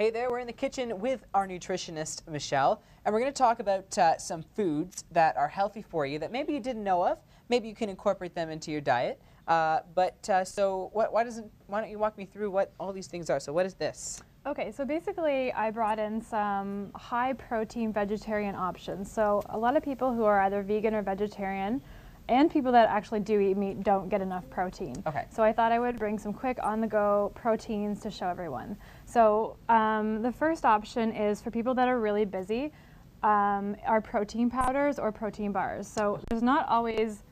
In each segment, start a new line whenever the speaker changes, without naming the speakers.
Hey there, we're in the kitchen with our nutritionist, Michelle, and we're going to talk about some foods that are healthy for you that maybe you didn't know of. Maybe you can incorporate them into your diet. Why don't you walk me through what all these things are? So what is this?
Okay, so basically I brought in some high protein vegetarian options. So a lot of people who are either vegan or vegetarian and people that actually do eat meat don't get enough protein.
Okay.
So I thought I would bring some quick on-the-go proteins to show everyone. So the first option is for people that are really busy, are protein powders or protein bars. So there's not always,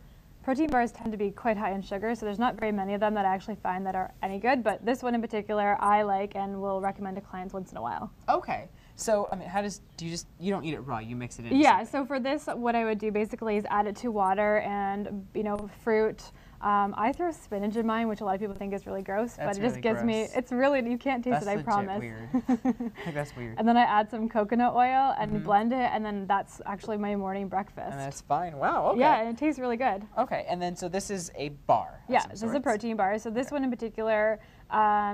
protein bars tend to be quite high in sugar, so there's not very many of them that I actually find that are any good, but this one in particular I like and will recommend to clients once in a while.
Okay. So, I mean, you don't eat it raw, you mix it in?
Yeah, so for this, what I would do basically is add it to water and, fruit. I throw spinach in mine, which a lot of people think is really gross, but it just gives me, it's really, you can't taste it, I promise.
That's legit weird. I think that's weird.
And then I add some coconut oil and blend it, and then that's actually my morning breakfast.
And that's fine. Wow, okay.
Yeah, and it tastes really good.
Okay, and then so this is a bar.
Yeah, this is a protein bar. So this one in particular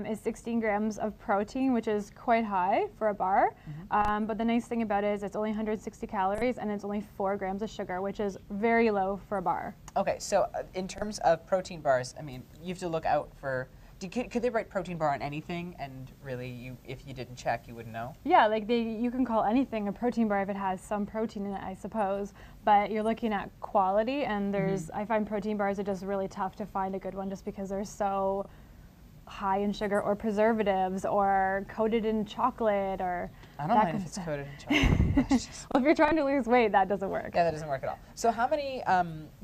is 16 grams of protein, which is quite high for a bar. But the nice thing about it is it's only 160 calories and it's only 4 grams of sugar, which is very low for a bar.
Okay, so in terms of protein bars, I mean, you have to look out for, could they write protein bar on anything and really, if you didn't check, you wouldn't know? Yeah,
like you can call anything a protein bar if it has some protein in it, I suppose. But you're looking at quality, and there's, I find protein bars are just really tough to find a good one just because they're so high in sugar or preservatives or coated in chocolate or
I don't mind if it's coated in chocolate.
Well, if you're trying to lose weight, that doesn't work.
Yeah, that doesn't work at all. So how many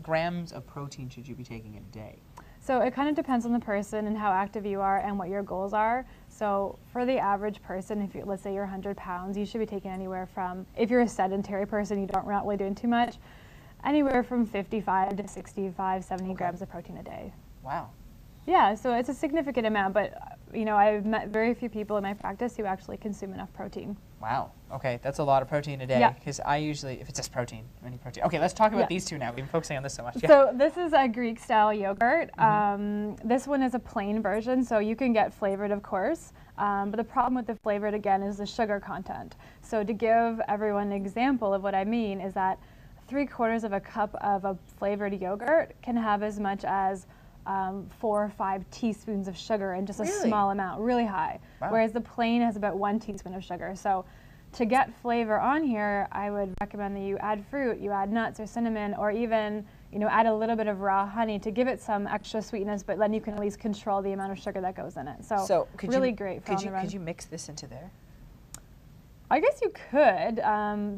grams of protein should you be taking in a day?
So it kind of depends on the person and how active you are and what your goals are. So for the average person, if you, let's say you're 100 pounds, you should be taking anywhere from, if you're a sedentary person, you're not really doing too much, anywhere from 55 to 65, 70 grams of protein a day.
Wow.
Yeah, so it's a significant amount, but I've met very few people in my practice who actually consume enough protein.
Wow. Okay, that's a lot of protein a day. Because I usually, if it's just protein, many protein. Okay, let's talk about these two now. We've been focusing on this so much.
So this is a Greek-style yogurt. This one is a plain version, so you can get flavored, of course. But the problem with the flavored, again, is the sugar content. So to give everyone an example of what I mean is that 3/4 of a cup of a flavored yogurt can have as much as 4 or 5 teaspoons of sugar in just a small amount, really high. Wow. Whereas the plain has about 1 teaspoon of sugar. So to get flavor on here, I would recommend that you add fruit, you add nuts or cinnamon, or even add a little bit of raw honey to give it some extra sweetness, but then you can at least control the amount of sugar that goes in it. So really great for on the run.
Could you mix this into there?
I guess you could.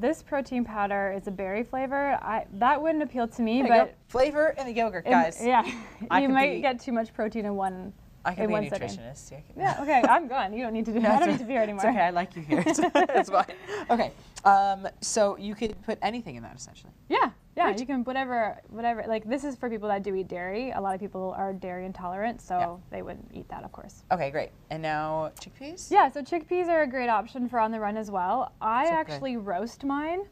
This protein powder is a berry flavor. That wouldn't appeal to me, but
flavor in the yogurt, guys.
Yeah, you might get too much protein in one.
I can be a nutritionist.
Yeah, okay, I'm gone. You don't need to do. I don't need to be here anymore.
It's okay. I like you here. It's fine. Okay, so you could put anything in that essentially.
Yeah. Yeah, you can whatever. Like this is for people that do eat dairy. A lot of people are dairy intolerant, so they wouldn't eat that, of course.
Okay, great. And now chickpeas?
Yeah, so chickpeas are a great option for on the run as well. I actually roast mine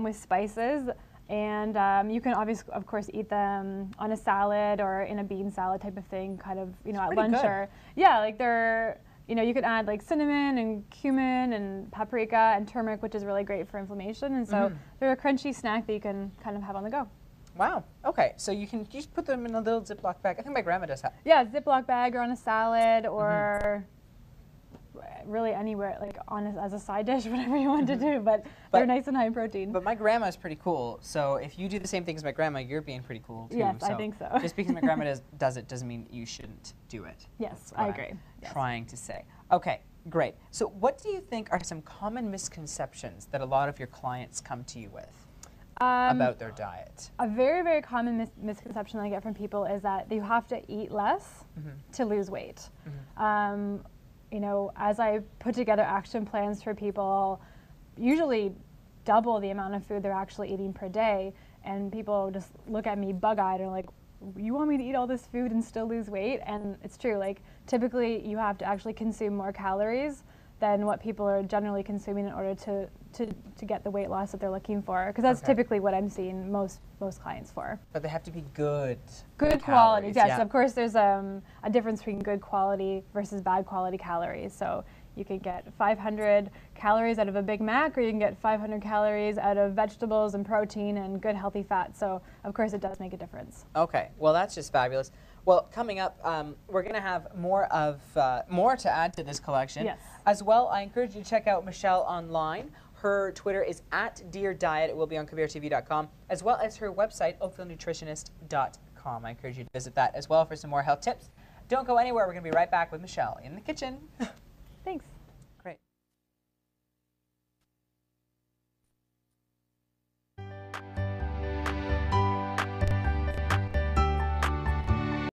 with spices, and you can obviously, of course, eat them on a salad or in a bean salad type of thing, kind of, at lunch or like they're. You can add like cinnamon and cumin and paprika and turmeric, which is really great for inflammation. And so they're a crunchy snack that you can kind of have on the go.
Wow. Okay. So you can just put them in a little Ziploc bag. I think my grandma does that.
Yeah, Ziploc bag or on a salad or really anywhere, like as a side dish, whatever you want to do. But they're nice and high in protein.
But my grandma is pretty cool. So if you do the same thing as my grandma, you're being pretty cool too.
Yes, I think so.
Just because my grandma does it doesn't mean you shouldn't do it.
Yes, I agree.
Trying to say. Okay, great. So what do you think are some common misconceptions that a lot of your clients come to you with about their diet?
A very, very common misconception I get from people is that you have to eat less to lose weight. As I put together action plans for people, usually double the amount of food they're actually eating per day, and people just look at me bug-eyed and are like, you want me to eat all this food and still lose weight? And it's true, like typically you have to actually consume more calories than what people are generally consuming in order to get the weight loss that they're looking for, because that's typically what I'm seeing most clients for.
But they have to be good.
Good quality, yes. Of course, there's a difference between good quality versus bad quality calories. So You can get 500 calories out of a Big Mac, or you can get 500 calories out of vegetables and protein and good healthy fat. So of course it does make a difference.
Okay, well that's just fabulous. Well, coming up, we're going to have more to add to this collection.
Yes.
As well, I encourage you to check out Michelle online. Her Twitter is @DearDiet. It will be on KaviraTV.com, as well as her website, OakvilleNutritionist.com. I encourage you to visit that as well for some more health tips. Don't go anywhere. We're going to be right back with Michelle in the kitchen.
Thanks.